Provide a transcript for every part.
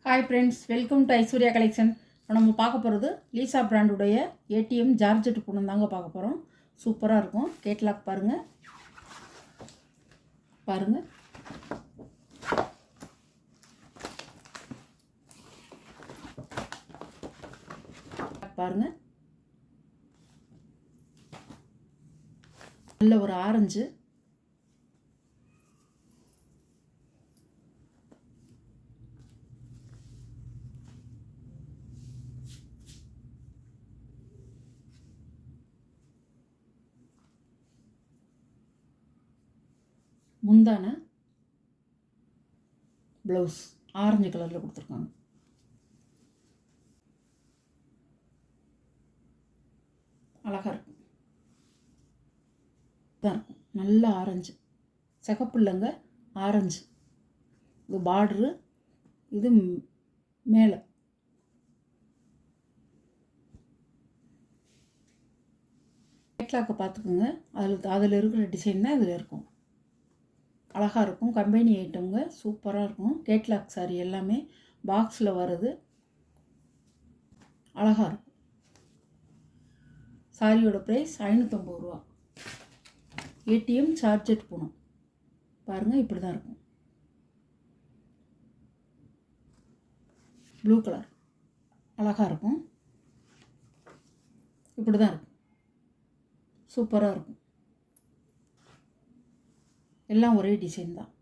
Hi friends, welcome to Aishwarya collection. இப்போ நம்ம பார்க்க போகிறது லீசா பிராண்டுடைய ஏடிஎம் ஜார்ஜெட் பூனம் தாங்க பார்க்க போகிறோம். சூப்பராக இருக்கும். கேட்லாக் பாருங்கள் பாருங்கள் பாருங்கள் நல்ல ஒரு ஆரஞ்சு, முந்தான ப்ளவுஸ் ஆரஞ்சு கலரில் கொடுத்துருக்காங்க. அழகாக இருக்கும். தான் இருக்கும். நல்ல ஆரஞ்சு, சிகப்பு இல்லைங்க, ஆரஞ்சு. இது பார்டரு, இது மேலே. கேட்லாக்கை பார்த்துக்குங்க. அதில் இருக்கிற டிசைன் தான் இதில் இருக்கும். அழகாக இருக்கும். கம்பெனி ஐட்டம்ங்க, சூப்பராக இருக்கும். கேட்லாக் சாரி எல்லாமே பாக்ஸில் வருது. அழகாக இருக்கும். சாரியோட ப்ரைஸ் 550 ரூபா. ஏடிஎம் சார்ஜெட் பூனம் பாருங்கள், இப்படி தான் இருக்கும். ப்ளூ கலர் அழகாக இருக்கும். இப்படி தான் இருக்கும். சூப்பராக இருக்கும். எல்லாம் ஒரே டிசைன் தான்.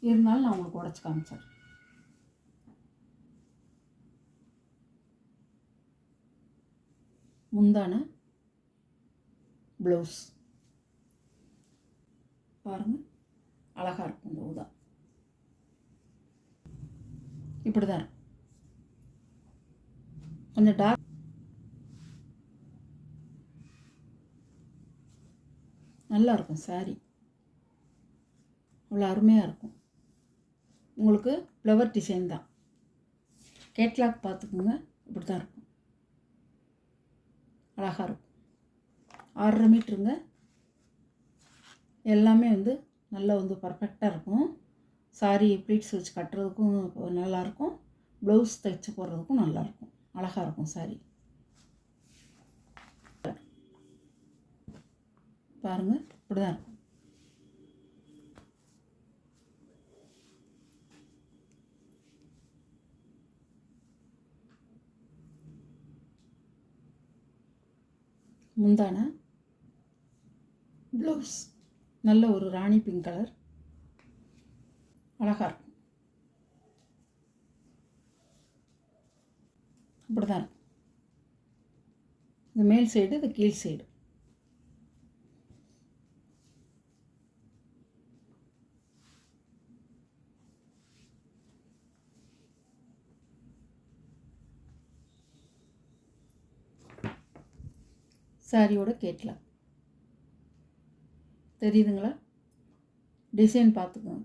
இருந்தாலும் நான் உங்களுக்கு உடச்சி காமிச்சேன். முந்தான ப்ளவுஸ் பாருங்கள், அழகாக இருக்கும். இந்த ஊதா இப்படி தான் இருக்கும். கொஞ்சம் டார்க், நல்லா இருக்கும். சாரி அவ்வளோ அருமையாக இருக்கும். உங்களுக்கு ஃப்ளவர் டிசைன் தான். கேட்லாக் பார்த்துக்குங்க, இப்படி தான் இருக்கும். அழகாக இருக்கும். 6.5 மீட்டருங்க. எல்லாமே நல்லா பர்ஃபெக்டாக இருக்கும். சாரி ப்ளீட்ஸ் வச்சு கட்டுறதுக்கும் நல்லாயிருக்கும். ப்ளவுஸ் தைச்சு போடுறதுக்கும் நல்லாயிருக்கும். அழகாக இருக்கும் சாரி. பாருங்கள், இப்படி தான் இருக்கும். முந்தான ப்ளவுஸ் நல்ல ஒரு ராணி பிங்க் கலர், அழகாக இருக்கும். இப்படி தான் இருக்கும். இது மேல் சைடு, இது கீழ் சைடு. சாரியோட கேட்லாக் தெரியுதுங்களா? டிசைன் பார்த்துக்கோங்க.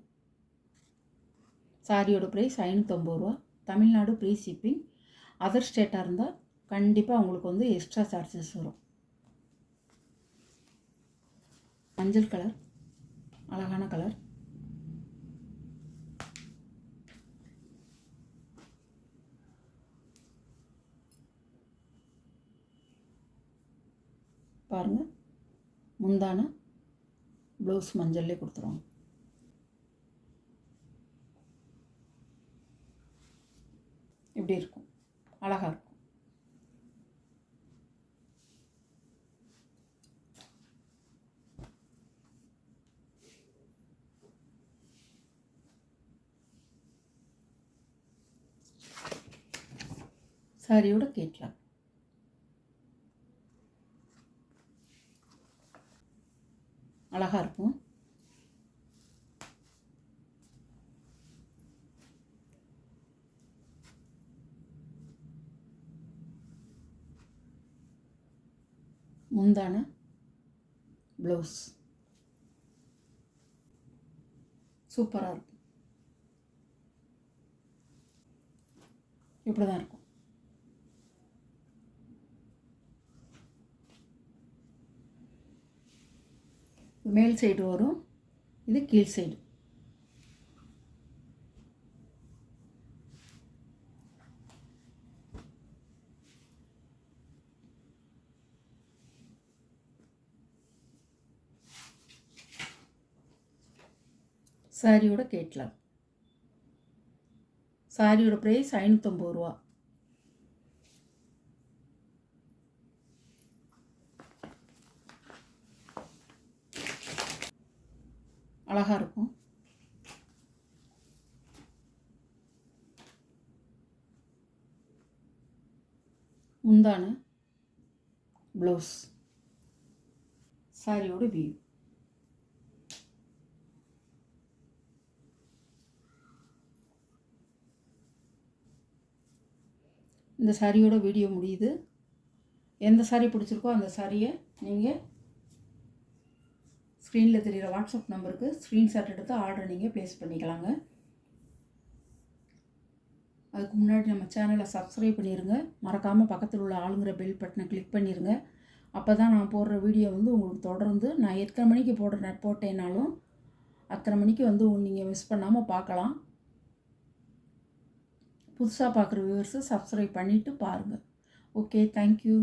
சாரியோட ப்ரைஸ் 550 ரூபா. Tamil Nadu free shipping. அதர் ஸ்டேட்டாக இருந்தால் கண்டிப்பாக உங்களுக்கு எக்ஸ்ட்ரா சார்ஜஸ் வரும். மஞ்சள் கலர் அழகான கலர். பாருங்கள், முந்தான ப்ளவுஸ் மஞ்சள்லே கொடுத்துருவாங்க. இப்படி இருக்கும். அழகாக இருக்கும். சாரியோட கேட்லாக் அழகாக இருக்கும். முந்தான ப்ளவுஸ் சூப்பராக இருக்கும். இப்படி தான் இருக்கும். மேல் சைடு வரும், இது கீழ் சைடு. சாரியோட கேட்லாக். சாரியோட ப்ரைஸ் 550 ரூபா. அழகாக இருக்கும். முந்தான ப்ளவுஸ். சாரியோட வியூ. இந்த சாரியோட வீடியோ முடியுது. எந்த சாரி பிடிச்சிருக்கோ அந்த சாரியை நீங்கள் ஸ்க்ரீனில் தெரிகிற வாட்ஸ்அப் நம்பருக்கு ஸ்க்ரீன்ஷாட் எடுத்து ஆர்டர் நீங்கள் ப்ளேஸ் பண்ணிக்கலாங்க. அதுக்கு முன்னாடி நம்ம சேனலை சப்ஸ்கிரைப் பண்ணிடுங்க. மறக்காமல் பக்கத்தில் உள்ள ஆளுங்கிற பெல் பட்டனை கிளிக் பண்ணிடுங்க. அப்போ தான் நான் போடுற வீடியோ உங்களுக்கு தொடர்ந்து நான் எத்தனை மணிக்கு போட்டேனாலும் அத்தனை மணிக்கு நீங்கள் மிஸ் பண்ணாமல் பார்க்கலாம். புதுசாக பார்க்குற வியூவர்ஸு சப்ஸ்கிரைப் பண்ணிவிட்டு பாருங்கள். Okay, thank you.